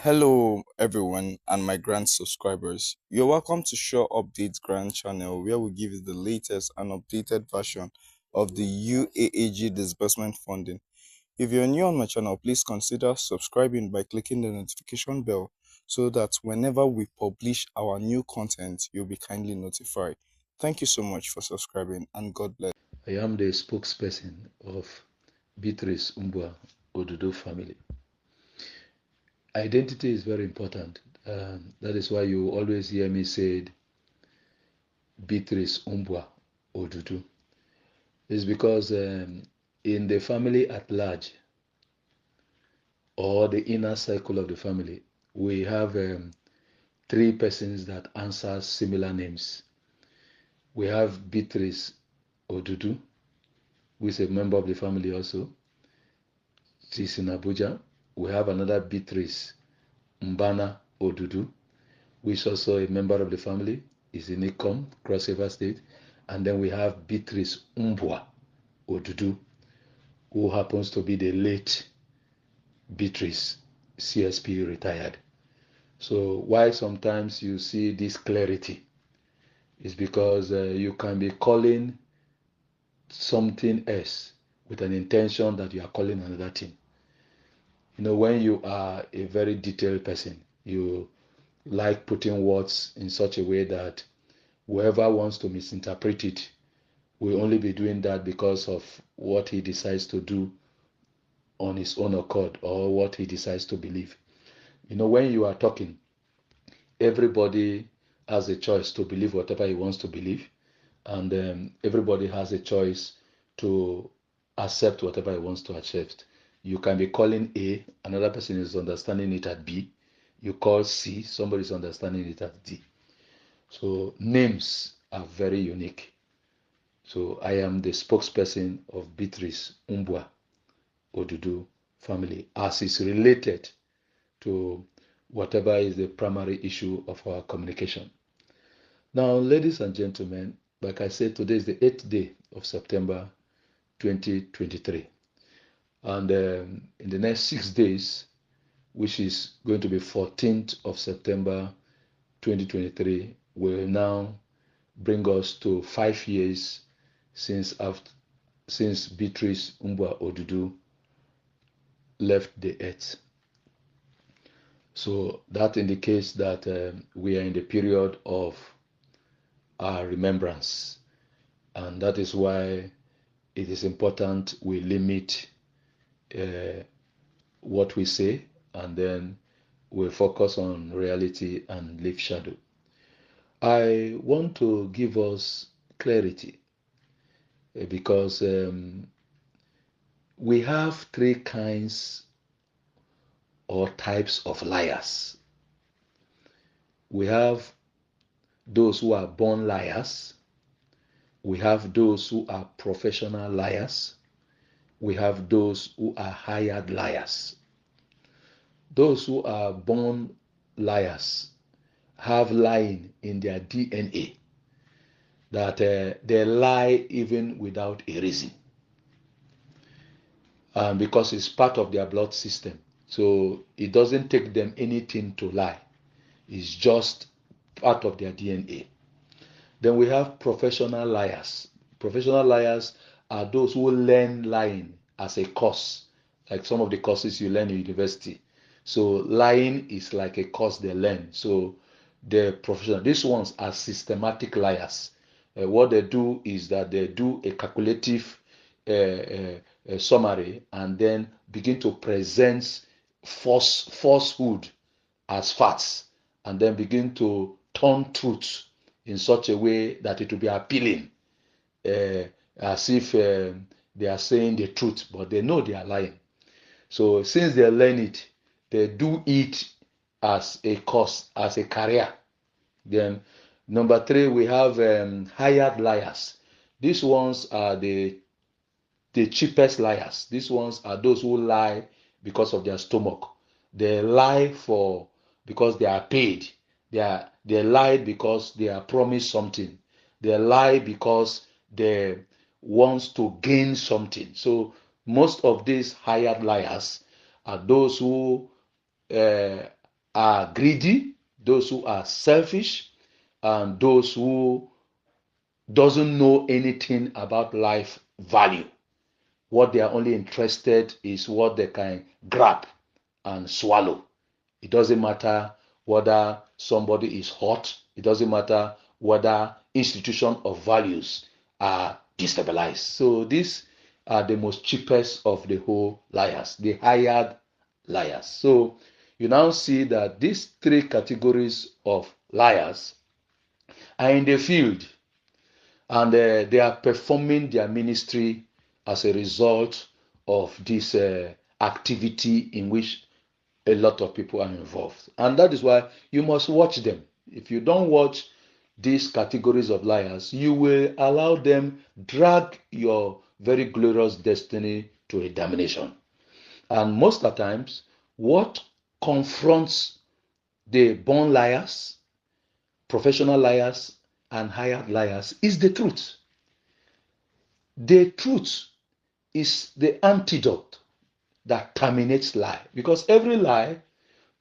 Hello everyone and my grant subscribers. You're welcome to Sure Updates Grant channel where we give you the latest and updated version of the UAAG disbursement funding. If you're new on my channel, please consider subscribing by clicking the notification bell so that whenever we publish our new content, you'll be kindly notified. Thank you so much for subscribing and God bless. I am the spokesperson of Beatrice Umbua Odudu family. Identity is very important. That is why you always hear me say Beatrice Umbua Odudu. It's because in the family at large, or the inner circle of the family, we have three persons that answer similar names. We have Beatrice Odudu, who is a member of the family also. She's in Abuja. We have another Beatrice Mbana Odudu, who is also a member of the family, is in Ikom, Cross River State. And then we have Beatrice Umbua Odudu, who happens to be the late Beatrice CSP retired. So why sometimes you see this clarity is because you can be calling something else with an intention that you are calling another thing. You know, when you are a very detailed person, you like putting words in such a way that whoever wants to misinterpret it will only be doing that because of what he decides to do on his own accord or what he decides to believe. You know, when you are talking, everybody has a choice to believe whatever he wants to believe, and everybody has a choice to accept whatever he wants to accept. You can be calling A, another person is understanding it at B. You call C, somebody is understanding it at D. So names are very unique. So I am the spokesperson of Beatrice Umbua Odudu family as is related to whatever is the primary issue of our communication. Now, ladies and gentlemen, like I said, today is the 8th day of September 2023. And in the next 6 days, which is going to be 14th of September 2023, will now bring us to 5 years since Beatrice Umbua Odudu left the earth. So that indicates that we are in the period of our remembrance, and that is why it is important we limit what we say, and then we focus on reality and leave shadow. I want to give us clarity because we have three kinds or types of liars. We have those who are born liars. We have those who are professional liars. We have those who are hired liars. Those who are born liars have lying in their DNA, that they lie even without a reason, because it's part of their blood system. So it doesn't take them anything to lie. It's just part of their DNA. Then we have professional liars. Professional liars are those who learn lying as a course, like some of the courses you learn in university. So lying is like a course they learn. So the professional, these ones are systematic liars. What they do is that they do a calculative summary and then begin to present falsehood as facts, and then begin to turn truth in such a way that it will be appealing, as if they are saying the truth, but they know they are lying. So since they learn it, they do it as a course, as a career. Then number three, we have hired liars. These ones are the cheapest liars. These ones are those who lie because of their stomach. They lie because they are paid. They lie because they are promised something. They lie because they want to gain something. So most of these hired liars are those who are greedy, those who are selfish, and those who doesn't know anything about life value. What they are only interested is what they can grab and swallow. It doesn't matter whether somebody is hot. It doesn't matter whether institution of values are destabilized. So these are the most cheapest of the whole liars, the hired liars. So you now see that these three categories of liars are in the field, and they are performing their ministry as a result of this activity in which a lot of people are involved. And that is why you must watch them. If you don't watch these categories of liars, you will allow them drag your very glorious destiny to a damnation. And most of the times, what confronts the born liars, professional liars, and hired liars is the truth. The truth is the antidote that terminates lie. Because every lie,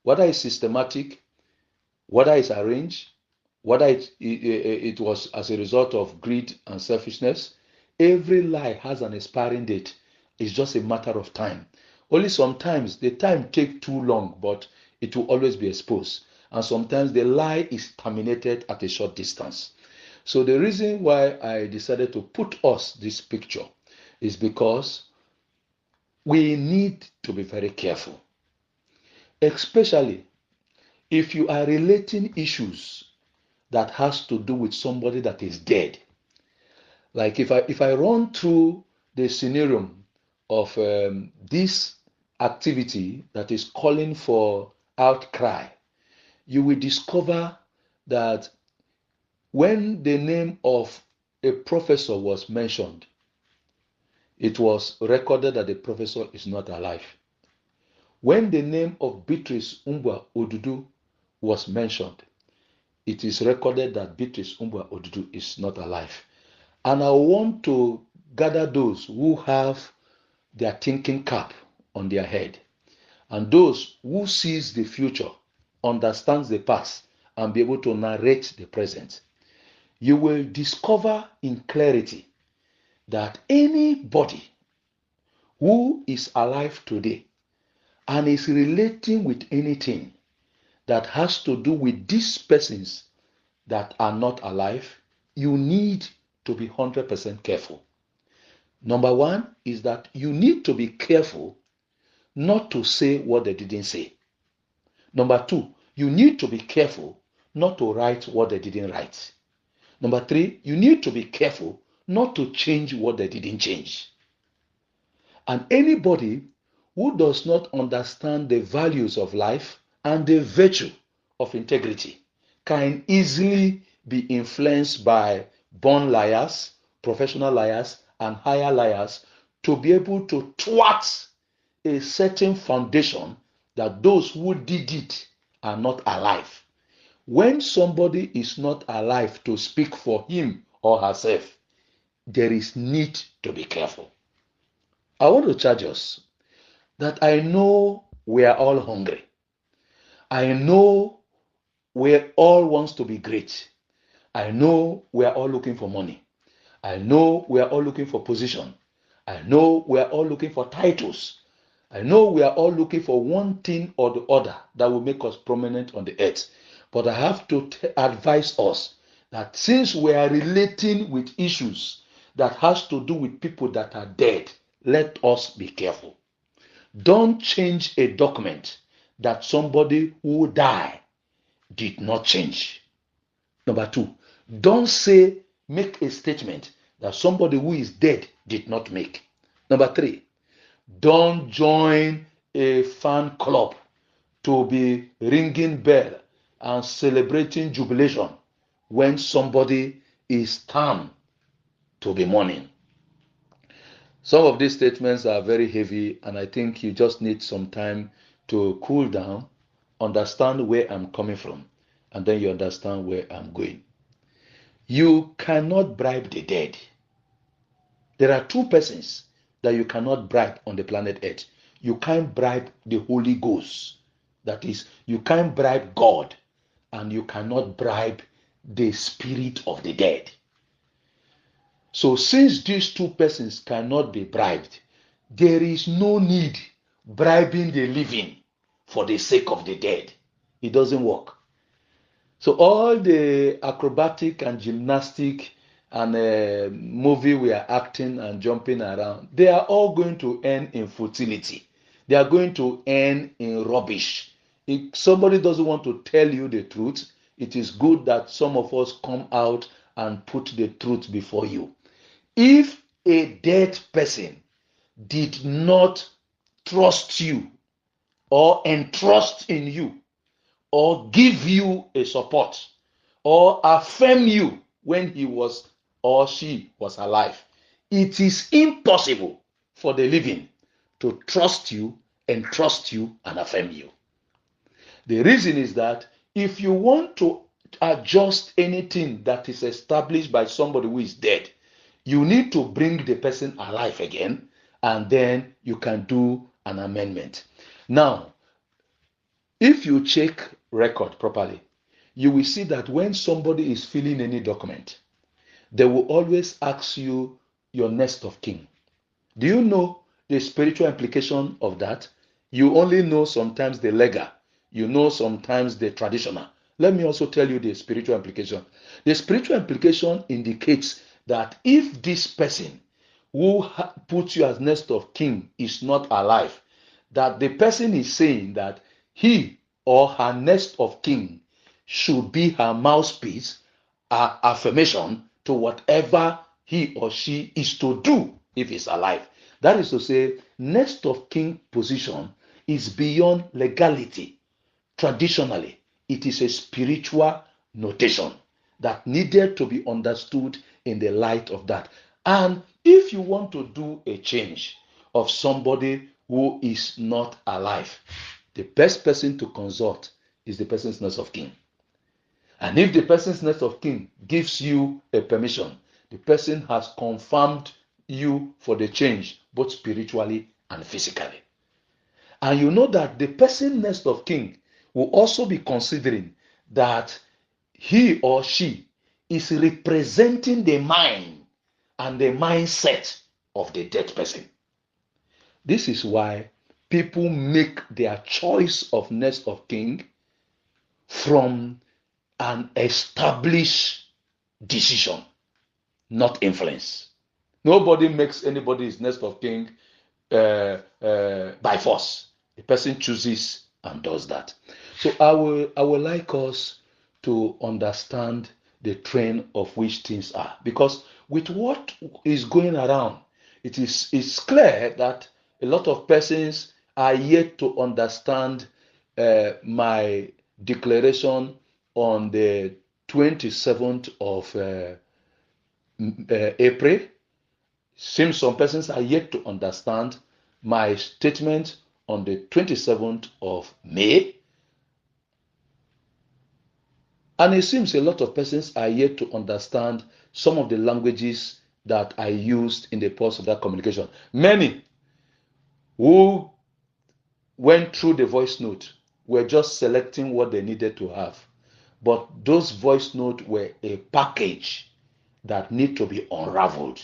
whether it's systematic, whether it's arranged, whether it was as a result of greed and selfishness, every lie has an expiring date. It's just a matter of time. Only sometimes the time takes too long, but it will always be exposed. And sometimes the lie is terminated at a short distance. So the reason why I decided to put us this picture is because we need to be very careful, especially if you are relating issues that has to do with somebody that is dead. Like if I run through the scenario of this activity that is calling for outcry, you will discover that when the name of a professor was mentioned, it was recorded that the professor is not alive. When the name of Beatrice Umbwa Odudu was mentioned, it is recorded that Beatrice Umbwa Odudu is not alive. And I want to gather those who have their thinking cap on their head, and those who sees the future, understands the past, and be able to narrate the present. You will discover in clarity that anybody who is alive today and is relating with anything that has to do with these persons that are not alive, you need to be 100% careful. Number one is that you need to be careful not to say what they didn't say. Number two, you need to be careful not to write what they didn't write. Number three, you need to be careful not to change what they didn't change. And anybody who does not understand the values of life and the virtue of integrity can easily be influenced by born liars, professional liars, and higher liars to be able to thwart a certain foundation that those who did it are not alive. When somebody is not alive to speak for him or herself, there is need to be careful. I want to charge us that I know we are all hungry. I know we all wants to be great. I know we are all looking for money. I know we are all looking for position. I know we are all looking for titles. I know we are all looking for one thing or the other that will make us prominent on the earth. But I have to advise us that since we are relating with issues that has to do with people that are dead, let us be careful. Don't change a document that somebody who died did not change. Number two, don't make a statement that somebody who is dead did not make. Number three, don't join a fan club to be ringing bell and celebrating jubilation when somebody is termed to be mourning. Some of these statements are very heavy, and I think you just need some time to cool down, understand where I'm coming from, and then you understand where I'm going. You cannot bribe the dead. There are two persons that you cannot bribe on the planet Earth. You can't bribe the Holy Ghost, That is, you can't bribe God and you cannot bribe the spirit of the dead. So since these two persons cannot be bribed, there is no need bribing the living for the sake of the dead. It doesn't work. So all the acrobatic and gymnastic and movie we are acting and jumping around, they are all going to end in futility. They are going to end in rubbish. If somebody doesn't want to tell you the truth, it is good that some of us come out and put the truth before you. If a dead person did not trust you or entrust in you or give you a support or affirm you when he was or she was alive, it is impossible for the living to trust you, entrust you, and affirm you. The reason is that if you want to adjust anything that is established by somebody who is dead, you need to bring the person alive again, and then you can do an amendment. Now, if you check record properly, you will see that when somebody is filling any document, they will always ask you your next of kin. Do you know the spiritual implication of that? You only know sometimes the legal, you know sometimes the traditional. Let me also tell you the spiritual implication. The spiritual implication indicates that if this person who puts you as next of kin is not alive, that the person is saying that he or her next of kin should be her mouthpiece, her affirmation to whatever he or she is to do if he's alive. That is to say, next of kin position is beyond legality. Traditionally, it is a spiritual notation that needed to be understood in the light of that. And if you want to do a change of somebody who is not alive, the best person to consult is the person's next of kin. And if the person's next of kin gives you a permission, the person has confirmed you for the change, both spiritually and physically. And you know that the person next of kin will also be considering that he or she is representing the mind and the mindset of the dead person. This is why people make their choice of next of kin from an established decision, not influence. Nobody makes anybody's next of kin by force. The person chooses and does that. So I would like us to understand the trend of which things are, because with what is going around, it's clear that a lot of persons are yet to understand my declaration on the 27th of April. Seems some persons are yet to understand my statement on the 27th of May. And it seems a lot of persons are yet to understand some of the languages that I used in the course of that communication. Many who went through the voice note were just selecting what they needed to have. But those voice notes were a package that need to be unraveled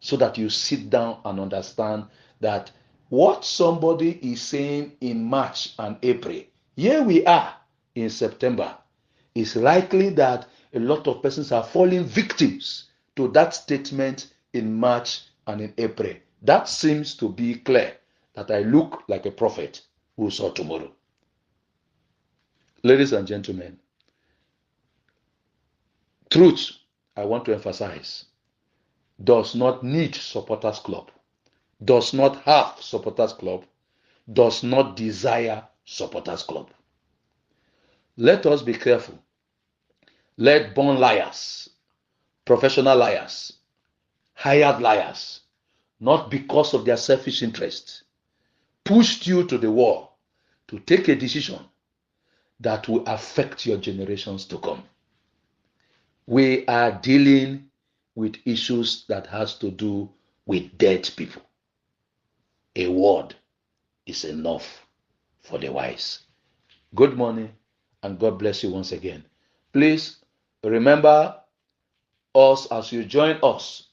so that you sit down and understand that what somebody is saying in March and April, here we are in September, it's likely that a lot of persons are falling victims to that statement in March and in April. That seems to be clear that I look like a prophet who saw tomorrow. Ladies and gentlemen, truth, I want to emphasize, does not need supporters club, does not have supporters club, does not desire supporters club. Let us be careful. Let born liars, professional liars, hired liars, not because of their selfish interest, pushed you to the wall to take a decision that will affect your generations to come. We are dealing with issues that has to do with dead people. A word is enough for the wise. Good morning, and God bless you once again. Please remember us as you join us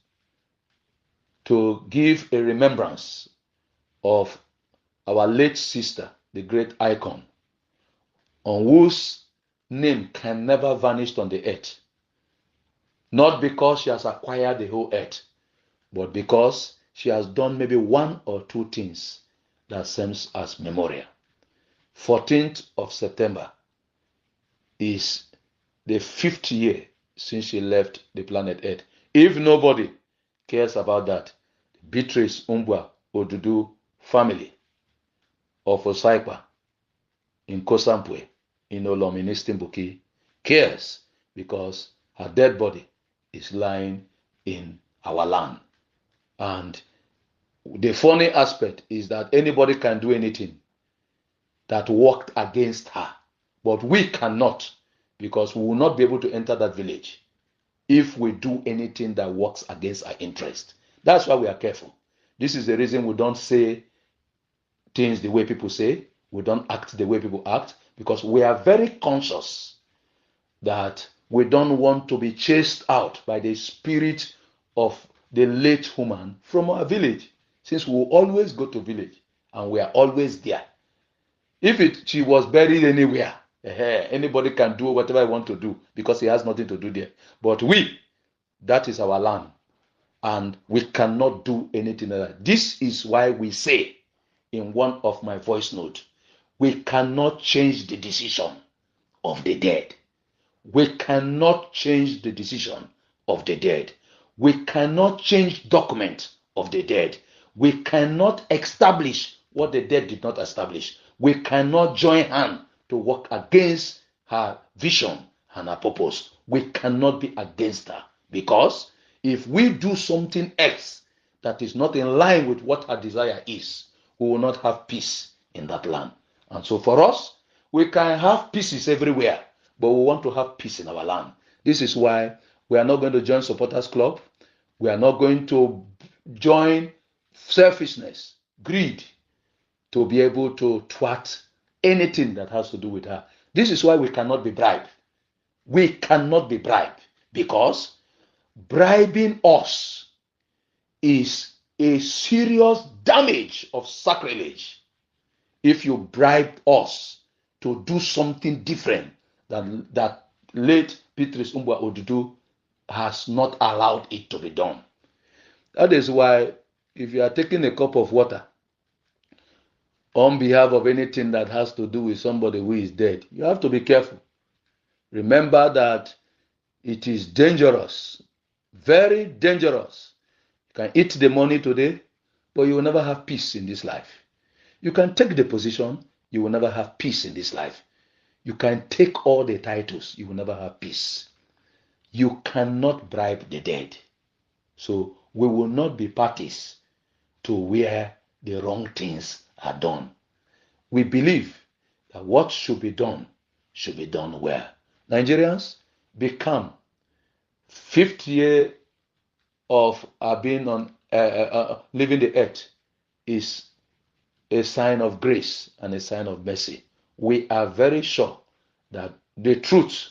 to give a remembrance of our late sister, the great icon, on whose name can never vanish on the earth. Not because she has acquired the whole earth, but because she has done maybe one or two things that serves as memorial. 14th of September is the 5th year since she left the planet Earth. If nobody cares about that, Beatrice Umbwa Odudu family of Osaipa in Kosampwe in Oloministin Buki cares, because her dead body is lying in our land. And the funny aspect is that anybody can do anything that worked against her, but we cannot, because we will not be able to enter that village if we do anything that works against our interest. That's why we are careful. This is the reason we don't say things the way people say. We don't act the way people act, because we are very conscious that we don't want to be chased out by the spirit of the late woman from our village, since we will always go to village and we are always there. If she was buried anywhere, anybody can do whatever I want to do, because he has nothing to do there. But that is our land, and we cannot do anything like that. This is why we say in one of my voice notes, we cannot change the decision of the dead. We cannot change the decision of the dead. We cannot change document of the dead. We cannot establish what the dead did not establish. We cannot join hand to work against her vision and her purpose. We cannot be against her, because if we do something else that is not in line with what her desire is, we will not have peace in that land. And so for us, we can have pieces everywhere, but we want to have peace in our land. This is why we are not going to join supporters club. We are not going to join selfishness, greed, to be able to thwart anything that has to do with her. This is why we cannot be bribed. We cannot be bribed, because bribing us is a serious damage of sacrilege. If you bribe us to do something different than that late Beatrice Umbwa Odudu has not allowed it to be done. That is why, if you are taking a cup of water on behalf of anything that has to do with somebody who is dead, you have to be careful. Remember that it is dangerous, very dangerous. You can eat the money today, but you will never have peace in this life. You can take the position, you will never have peace in this life. You can take all the titles, you will never have peace. You cannot bribe the dead. So we will not be parties to where the wrong things are done. We believe that what should be done well. Nigerians, be calm. 5th year of our being on living the earth is a sign of grace and a sign of mercy. We are very sure that the truth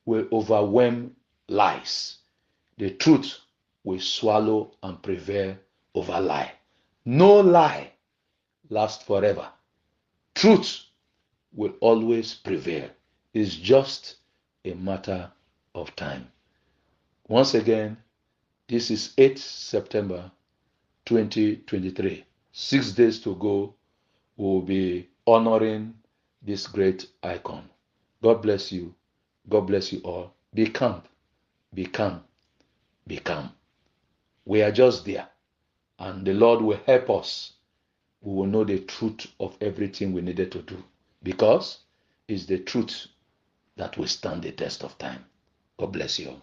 will overwhelm lies. The truth will swallow and prevail over lie. No lie lasts forever. Truth will always prevail. It's just a matter of time. Once again, this is 8th September 2023. 6 days to go, we'll be honoring this great icon. God bless you. God bless you all. Be calm. Be calm. Be calm. We are just there, and the Lord will help us. We will know the truth of everything we needed to do, because it's the truth that will stand the test of time. God bless you all.